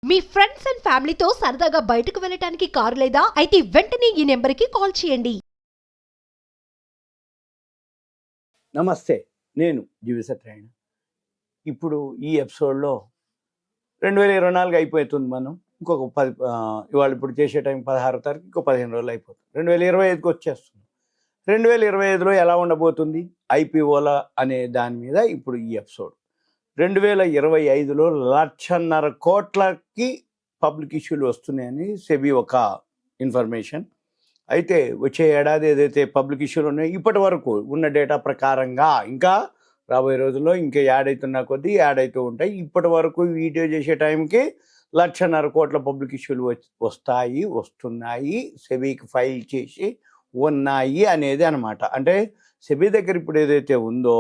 Me friends and ఫ్యామిలీతో సరదాగా బయటకు వెళ్ళటానికి కారు లేదా అయితే వెంటనే ఈ నెంబర్కి కాల్ చేయండి. నమస్తే, నేను జీవిసత్రాయణ. ఇప్పుడు ఈ ఎపిసోడ్లో 2024 అయిపోతుంది. మనం ఇంకొక ఇవాళ ఇప్పుడు చేసే టైం 16వ తారీఖు, ఇంకో 15 రోజులు అయిపోతుంది. 2025కి వచ్చేస్తుంది. 2025లో ఎలా ఉండబోతుంది ఐపీఓల అనే దాని మీద ఇప్పుడు ఈ ఎపిసోడ్. 2025లో 1,50,000 కోట్లకి పబ్లిక్ ఇష్యూలు వస్తున్నాయని సెబీ ఒక ఇన్ఫర్మేషన్. అయితే వచ్చే ఏడాది ఏదైతే పబ్లిక్ ఇష్యూలు ఉన్నాయో ఇప్పటి వరకు ఉన్న డేటా ప్రకారంగా ఇంకా రాబోయే రోజుల్లో ఇంకా యాడ్ అవుతున్న కొద్దీ యాడ్ అవుతూ ఉంటాయి. ఇప్పటి వరకు వీడియో చేసే టైంకి 1,50,000 కోట్ల పబ్లిక్ ఇష్యూలు వస్తున్నాయి, సెబీకి ఫైల్ చేసి ఉన్నాయి అనేది అనమాట. అంటే సెబీ దగ్గర ఇప్పుడు ఏదైతే ఉందో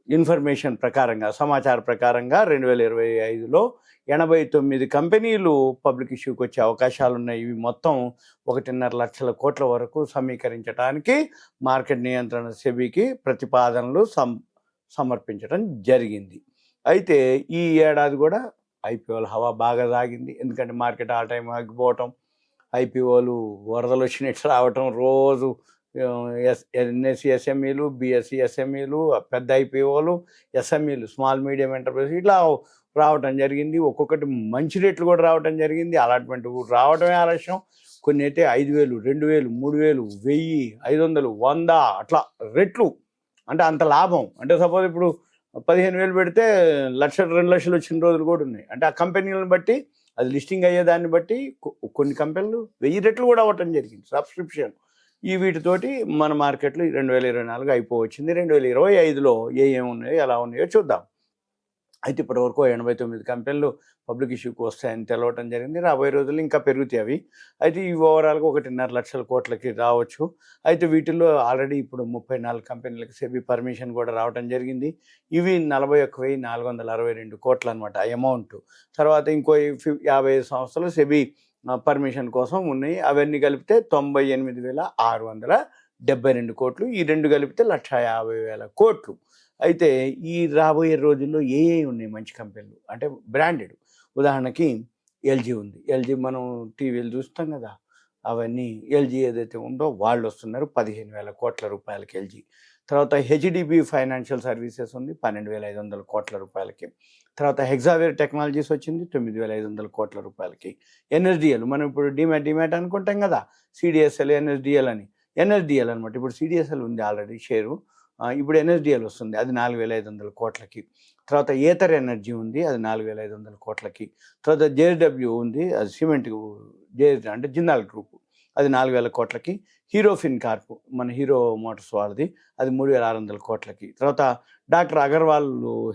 ఇన్ఫర్మేషన్ ప్రకారంగా, సమాచార ప్రకారంగా 2025లో 89 కంపెనీలు పబ్లిక్ ఇష్యూకి వచ్చే అవకాశాలు ఉన్నాయి. ఇవి మొత్తం 1.5 లక్షల కోట్ల వరకు సమీకరించడానికి మార్కెట్ నియంత్రణ సెబీకి ప్రతిపాదనలు సమర్పించడం జరిగింది. అయితే ఈ ఏడాది కూడా ఐపీఓల హవా బాగా సాగింది. ఎందుకంటే మార్కెట్ ఆల్ టైం ఆగిపోవటం, ఐపీఓలు వరదలు వచ్చినట్టు రావటం, రోజు ఎన్ఎస్సి ఎస్ఎంఈలు, బిఎస్సి ఎస్ఎంఈలు, పెద్ద ఐపీఓలు, ఎస్ఎంఈలు, స్మాల్ మీడియం ఎంటర్ప్రైజ్ ఇట్లా రావటం జరిగింది. ఒక్కొక్కటి మంచి రేట్లు కూడా రావటం జరిగింది. అలాంటి రావటమే ఆలస్యం. కొన్ని అయితే 5,000, 2,000, 3,000, 1,000, 500, 100 అట్లా రెట్లు. అంటే అంత లాభం. అంటే సపోజ్ ఇప్పుడు 15,000 పెడితే 1,00,000, 2,00,000 వచ్చిన రోజులు కూడా ఉన్నాయి. అంటే ఆ కంపెనీలను బట్టి, అది లిస్టింగ్ అయ్యేదాన్ని బట్టి కొన్ని కంపెనీలు 1,000 రెట్లు కూడా అవ్వటం జరిగింది సబ్స్క్రిప్షన్. ఈ వీటితోటి మన మార్కెట్లో 2024 అయిపోవచ్చింది. 2025లో ఏమేమి ఉన్నాయో ఎలా ఉన్నాయో చూద్దాం. అయితే ఇప్పటివరకు 89 కంపెనీలు పబ్లిక్ ఇష్యూకి వస్తాయని తెలవటం జరిగింది. రాబోయే రోజుల్లో ఇంకా పెరుగుతాయి అవి. అయితే ఈ ఓవరాల్గా 1.5 లక్షల కోట్లకి రావచ్చు. అయితే వీటిల్లో ఆల్రెడీ ఇప్పుడు 34 కంపెనీలకి సెబీ పర్మిషన్ కూడా రావడం జరిగింది. ఇవి 41,462 కోట్లు అనమాట అమౌంట్. తర్వాత ఇంకో 55 సంస్థలు సెబీ పర్మిషన్ కోసం ఉన్నాయి. అవన్నీ కలిపితే 98,672 కోట్లు. ఈ రెండు కలిపితే 1,50,000 కోట్లు. అయితే ఈ రాబోయే రోజుల్లో ఏ ఉన్నాయి మంచి కంపెనీలు అంటే బ్రాండెడ్? ఉదాహరణకి ఎల్జీ ఉంది. ఎల్జీ మనం టీవీలు చూస్తాం కదా, అవన్నీ ఎల్జీ ఏదైతే ఉందో వాళ్ళు వస్తున్నారు 15,000 కోట్ల రూపాయలకి ఎల్జీ. తర్వాత హెచ్డిబి ఫైనాన్షియల్ సర్వీసెస్ ఉంది 12,500 కోట్ల రూపాయలకి. తర్వాత హెగ్జావేర్ టెక్నాలజీస్ వచ్చింది 9,500 కోట్ల రూపాయలకి. ఎన్ఎస్డిఎల్ మనం ఇప్పుడు డిమాట్ అనుకుంటాం కదా, సిడిఎస్ఎల్ ఎన్ఎస్డిఎల్ అని. ఎన్ఎస్డిఎల్ అనమాట. ఇప్పుడు సిడిఎస్ఎల్ ఉంది ఆల్రెడీ షేరు, ఇప్పుడు ఎన్ఎస్డిఎల్ వస్తుంది, అది 4,500 కోట్లకి. తర్వాత ఏతర్ ఎనర్జీ ఉంది, అది 4,500 కోట్లకి. తర్వాత జేఎస్డబ్ల్యూ ఉంది, అది సిమెంట్ అంటే జిందాల్ గ్రూప్, అది 4,000 కోట్లకి. హీరో ఫిన్ కార్ప్ మన హీరో మోటార్స్ వాళ్ళది, అది 3,600 కోట్లకి. తర్వాత డాక్టర్ అగర్వాల్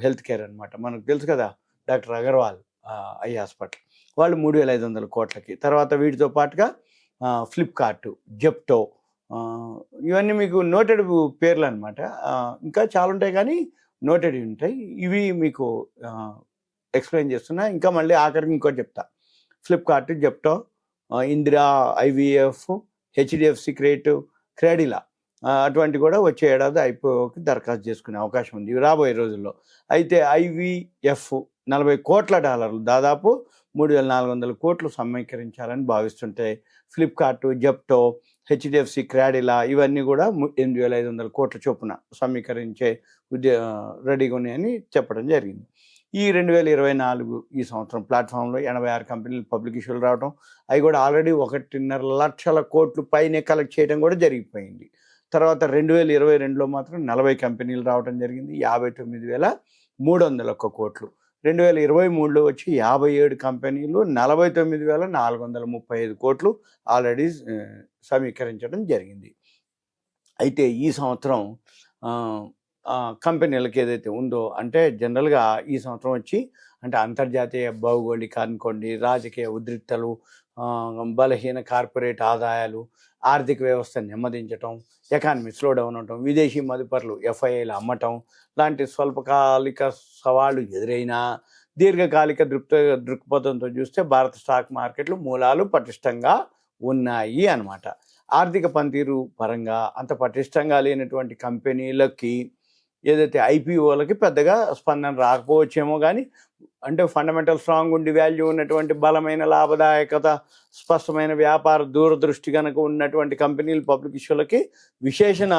హెల్త్ కేర్ అనమాట, మనకు తెలుసు కదా డాక్టర్ అగర్వాల్ ఐ హాస్పిటల్, వాళ్ళు 3,500 కోట్లకి. తర్వాత వీటితో పాటుగా ఫ్లిప్కార్ట్, జెప్టో, ఇవన్నీ మీకు నోటెడ్ పేర్లు అనమాట. ఇంకా చాలా ఉంటాయి కానీ నోటెడ్ ఉంటాయి. ఇవి మీకు ఎక్స్ప్లెయిన్ చేస్తున్నా. ఇంకా మళ్ళీ ఆఖరికి ఇంకోటి చెప్తా. Flipkart, Zepto, Indira, IVF, HDFC Credila అటువంటి కూడా వచ్చే ఏడాది ఐపీఓకి దరఖాస్తు చేసుకునే అవకాశం ఉంది రాబోయే రోజుల్లో. అయితే ఐవీఎఫ్ $40 కోట్ల, దాదాపు 3,400 కోట్లు సమీకరించాలని భావిస్తుంటే ఫ్లిప్కార్ట్, జెప్టో, హెచ్డిఎఫ్సి క్రెడిలా ఇవన్నీ కూడా 8,500 కోట్ల చొప్పున సమీకరించే రెడీగా ఉన్నాయని చెప్పడం జరిగింది. ఈ 2024 ఈ సంవత్సరం ప్లాట్ఫామ్లో 86 కంపెనీలు పబ్లిక్ ఇష్యూలు రావడం, అవి కూడా ఆల్రెడీ 1.5 లక్షల కోట్లు పైనే కలెక్ట్ చేయడం కూడా జరిగిపోయింది. తర్వాత 2022లో మాత్రం 40 కంపెనీలు రావడం జరిగింది, 59,301 కోట్లు. 2023లో వచ్చి 57 కంపెనీలు, 49,435 కోట్లు ఆల్రెడీ సమీకరించడం జరిగింది. అయితే ఈ సంవత్సరం కంపెనీలకు ఏదైతే ఉందో అంటే జనరల్గా ఈ సంవత్సరం వచ్చి అంటే అంతర్జాతీయ భౌగోళిక అనుకోండి, రాజకీయ ఉద్రిక్తలు, బలహీన కార్పొరేట్ ఆదాయాలు, ఆర్థిక వ్యవస్థ నెమ్మదించటం, ఎకానమీ స్లో డౌన్ అవటం, విదేశీ మదుపర్లు ఎఫ్ఐఐలు అమ్మటం లాంటి స్వల్పకాలిక సవాళ్లు ఎదురైనా దీర్ఘకాలిక దృక్పథంతో చూస్తే భారత స్టాక్ మార్కెట్లు మూలాలు పటిష్టంగా ఉన్నాయి అన్నమాట. ఆర్థిక పనితీరు పరంగా అంత పటిష్టంగా లేనటువంటి కంపెనీలకి ఏదైతే ఐపీఓలకి పెద్దగా స్పందన రాకపోవచ్చేమో, కానీ అంటే ఫండమెంటల్ స్ట్రాంగ్ ఉండి వాల్యూ ఉన్నటువంటి బలమైన లాభదాయకత స్పష్టమైన వ్యాపార దూరదృష్టి కనుక ఉన్నటువంటి కంపెనీలు పబ్లిక్ ఇష్యూలకి విశేషణ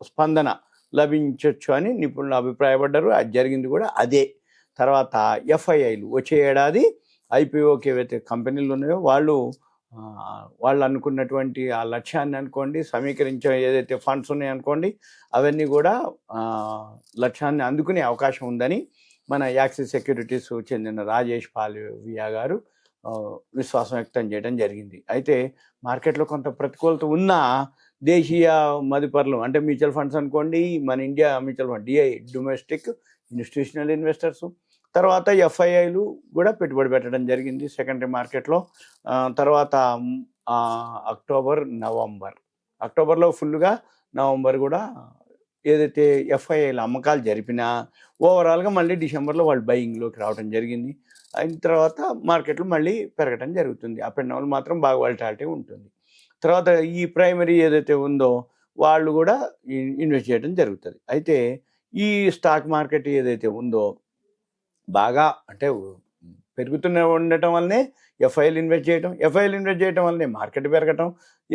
స్పందన లభించవచ్చు అని నిపుణులు అభిప్రాయపడ్డారు. అది జరిగింది కూడా అదే. తర్వాత ఎఫ్ఐఐలు వచ్చే ఏడాది ఐపీఓకి ఏవైతే కంపెనీలు ఉన్నాయో వాళ్ళు అనుకున్నటువంటి ఆ లక్ష్యాన్ని అనుకోండి, సమీకరించే ఏదైతే ఫండ్స్ ఉన్నాయో అనుకోండి, అవన్నీ కూడా లక్ష్యాన్ని అందుకునే అవకాశం ఉందని మన యాక్సిస్ సెక్యూరిటీస్ చెందిన రాజేష్ పాల్వియా గారు విశ్వాసం వ్యక్తం చేయడం జరిగింది. అయితే మార్కెట్లో కొంత ప్రతికూలత ఉన్నా దేశీయ మదుపరులు అంటే మ్యూచువల్ ఫండ్స్ అనుకోండి, మన India mutual fund DI domestic institutional investors, తర్వాత ఎఫ్ఐఐలు కూడా పెట్టుబడి పెట్టడం జరిగింది సెకండరీ మార్కెట్లో. తర్వాత అక్టోబర్లో ఫుల్గా, నవంబర్ కూడా ఏదైతే ఎఫ్ఐఐల అమ్మకాలు జరిపినా ఓవరాల్గా మళ్ళీ డిసెంబర్లో వాళ్ళు బయింగ్లోకి రావడం జరిగింది. అయిన తర్వాత మార్కెట్లు మళ్ళీ పెరగడం జరుగుతుంది. అప్ అండ్ డౌన్ మాత్రం బాగా వాలిటాలిటీ ఉంటుంది. తర్వాత ఈ ప్రైమరీ ఏదైతే ఉందో వాళ్ళు కూడా ఇన్వెస్ట్ చేయడం జరుగుతుంది. అయితే ఈ స్టాక్ మార్కెట్ ఏదైతే ఉందో బాగా అంటే పెరుగుతూనే ఉండటం వల్లనే ఎఫ్ఐలు ఇన్వెస్ట్ చేయటం వల్లనే మార్కెట్ పెరగటం,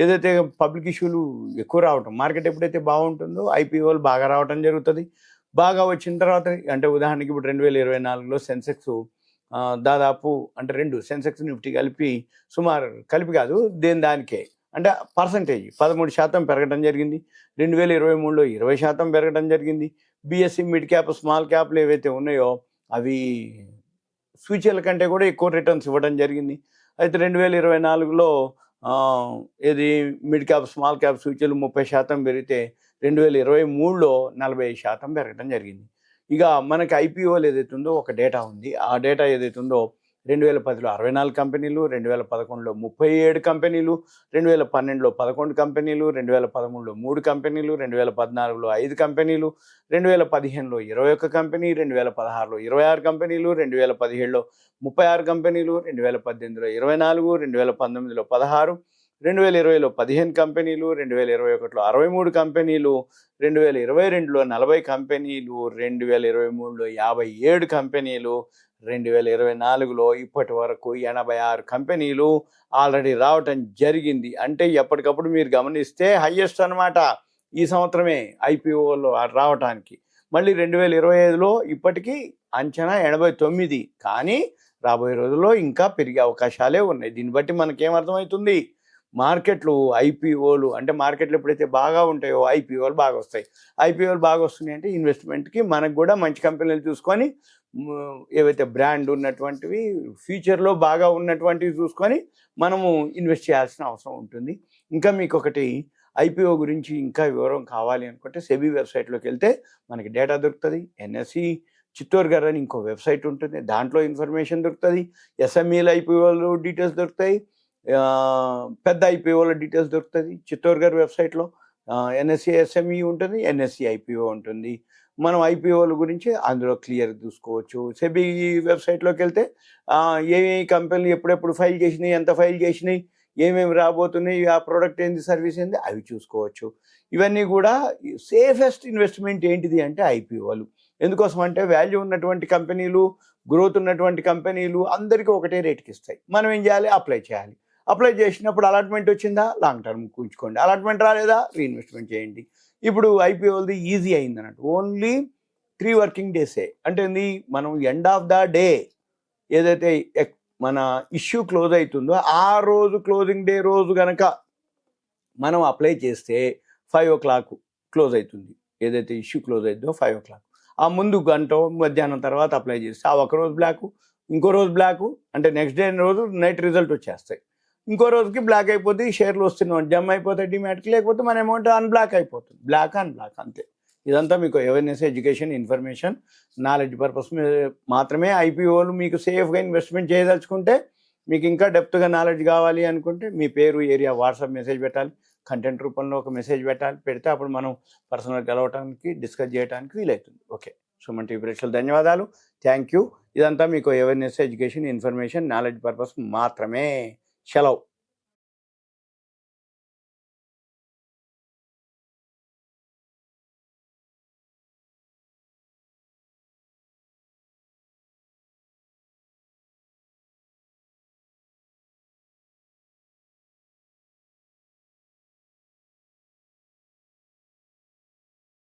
ఏదైతే పబ్లిక్ ఇష్యూలు ఎక్కువ రావటం, మార్కెట్ ఎప్పుడైతే బాగుంటుందో ఐపీఓలు బాగా రావటం జరుగుతుంది. బాగా వచ్చిన తర్వాత అంటే ఉదాహరణకి ఇప్పుడు 2024లో సెన్సెక్స్ దాదాపు అంటే 2 సెన్సెక్స్ నిఫ్టీ కలిపి సుమారు కలిపి కాదు దానికే అంటే పర్సంటేజ్ 13% పెరగడం జరిగింది. 2023లో 20% పెరగడం జరిగింది. బిఎస్సి మిడ్ క్యాప్ స్మాల్ క్యాప్లు ఏవైతే ఉన్నాయో అవి ఫ్యూచర్ల కంటే కూడా ఎక్కువ రిటర్న్స్ ఇవ్వడం జరిగింది. అయితే 2024లో ఏది మిడ్ క్యాప్ స్మాల్ క్యాప్ సూచీలు 30% పెరిగితే 2023లో 40% పెరగడం జరిగింది. ఇక మనకి ఐపీఓలు ఏదైతే ఉందో ఒక డేటా ఉంది. ఆ డేటా ఏదైతే ఉందో 2010లో 64 కంపెనీలు, 2011లో 37 కంపెనీలు, 2012లో 11 కంపెనీలు, 2013లో 3 కంపెనీలు, 2014లో 5 కంపెనీలు, 2015లో 21 కంపెనీ, 2016లో 26 కంపెనీలు, 2017లో 36 కంపెనీలు, 2018లో 24, 2019లో 16, 2020లో 15 కంపెనీలు, 2021లో 63 కంపెనీలు, 2022లో 40 కంపెనీలు, 2023లో 57 కంపెనీలు, 2024లో ఇప్పటి వరకు 86 కంపెనీలు ఆల్రెడీ రావటం జరిగింది. అంటే ఎప్పటికప్పుడు మీరు గమనిస్తే హయ్యెస్ట్ అనమాట ఈ సంవత్సరమే ఐపీఓలో రావటానికి. మళ్ళీ 2025లో ఇప్పటికీ అంచనా 89, కానీ రాబోయే రోజుల్లో ఇంకా పెరిగే అవకాశాలే ఉన్నాయి. దీన్ని బట్టి మనకేమర్థమవుతుంది, మార్కెట్లు ఐపీఓలు అంటే మార్కెట్లు ఎప్పుడైతే బాగా ఉంటాయో ఐపీఓలు బాగా వస్తాయి. ఐపీఓలు బాగా వస్తున్నాయి అంటే ఇన్వెస్ట్మెంట్కి మనకు కూడా మంచి కంపెనీలు చూసుకొని ఏవైతే బ్రాండ్ ఉన్నటువంటివి ఫ్యూచర్లో బాగా ఉన్నటువంటివి చూసుకొని మనము ఇన్వెస్ట్ చేయాల్సిన అవసరం ఉంటుంది. ఇంకా మీకు ఒకటి ఐపీఓ గురించి ఇంకా వివరం కావాలి అనుకుంటే సెబీ వెబ్సైట్లోకి వెళ్తే మనకి డేటా దొరుకుతుంది. ఎన్ఎస్సి చిత్తూర్గఢ్ అని ఇంకో వెబ్సైట్ ఉంటుంది, దాంట్లో ఇన్ఫర్మేషన్ దొరుకుతుంది. ఎస్ఎంఈల ఐపీఓలు డీటెయిల్స్ దొరుకుతాయి, పెద్ద ఐపీఓల డీటెయిల్స్ దొరుకుతుంది చిత్తూర్గఢ్ వెబ్సైట్లో. ఎన్ఎస్సి ఎస్ఎంఈ ఉంటుంది, ఎన్ఎస్సి ఐపీఓ ఉంటుంది. మనం ఐపీఓల గురించి అందులో క్లియర్ చూసుకోవచ్చు. సెబీ వెబ్సైట్లోకి వెళ్తే ఏ కంపెనీలు ఎప్పుడెప్పుడు ఫైల్ చేసినాయి, ఎంత ఫైల్ చేసినాయి, ఏమేమి రాబోతున్నాయి, ఆ ప్రోడక్ట్ ఏంది, సర్వీస్ ఏంది, అవి చూసుకోవచ్చు. ఇవన్నీ కూడా సేఫెస్ట్ ఇన్వెస్ట్మెంట్ ఏంటిది అంటే ఐపీఓలు. ఎందుకోసం అంటే వాల్యూ ఉన్నటువంటి కంపెనీలు, గ్రోత్ ఉన్నటువంటి కంపెనీలు అందరికీ ఒకటే రేటుకి ఇస్తాయి. మనం ఏం చేయాలి, అప్లై చేయాలి. అప్లై చేసినప్పుడు అలాట్మెంట్ వచ్చిందా లాంగ్ టర్మ్ ఉంచుకోండి, అలాట్మెంట్ రాలేదా రీఇన్వెస్ట్మెంట్ చేయండి. ఇప్పుడు ఐపీఓది ఈజీ అయింది అన్నట్టు. ఓన్లీ 3 వర్కింగ్ డేసే. అంటే మనం ఎండ్ ఆఫ్ ద డే ఏదైతే మన ఇష్యూ క్లోజ్ అవుతుందో ఆ రోజు క్లోజింగ్ డే రోజు కనుక మనం అప్లై చేస్తే 5 o'clock క్లోజ్ అవుతుంది. ఏదైతే ఇష్యూ క్లోజ్ అవుతుందో 5 o'clock. ఆ ముందు గంట మధ్యాహ్నం తర్వాత అప్లై చేస్తే ఆ ఒక రోజు బ్లాకు, ఇంకో రోజు బ్లాకు, అంటే నెక్స్ట్ డే రోజు నైట్ రిజల్ట్ వచ్చేస్తాయి. ఇంకో రోజుకి బ్లాక్ అయిపోతే షేర్లు వస్తున్నాయి, జమ్ అయిపోతాయి డిమాట్కి, లేకపోతే మన అమౌంట్ అన్బ్లాక్ అయిపోతుంది. బ్లాక్ అన్బ్లాక్ అంతే. ఇదంతా మీకు awareness, education, information, knowledge purpose మాత్రమే. ఐపీఓలు మీకు సేఫ్గా ఇన్వెస్ట్మెంట్ చేయదలుచుకుంటే, మీకు ఇంకా డెప్త్గా నాలెడ్జ్ కావాలి అనుకుంటే మీ పేరు, ఏరియా, వాట్సాప్ మెసేజ్ పెట్టాలి. కంటెంట్ రూపంలో ఒక మెసేజ్ పెడితే అప్పుడు మనం పర్సనల్ కలవటానికి, డిస్కస్ చేయడానికి వీలవుతుంది. ఓకే, సుమన్ టీవీ ప్రేక్షకులు ధన్యవాదాలు, థ్యాంక్ యూ. ఇదంతా మీకు awareness, education, information, knowledge purpose మాత్రమే. సెలవు.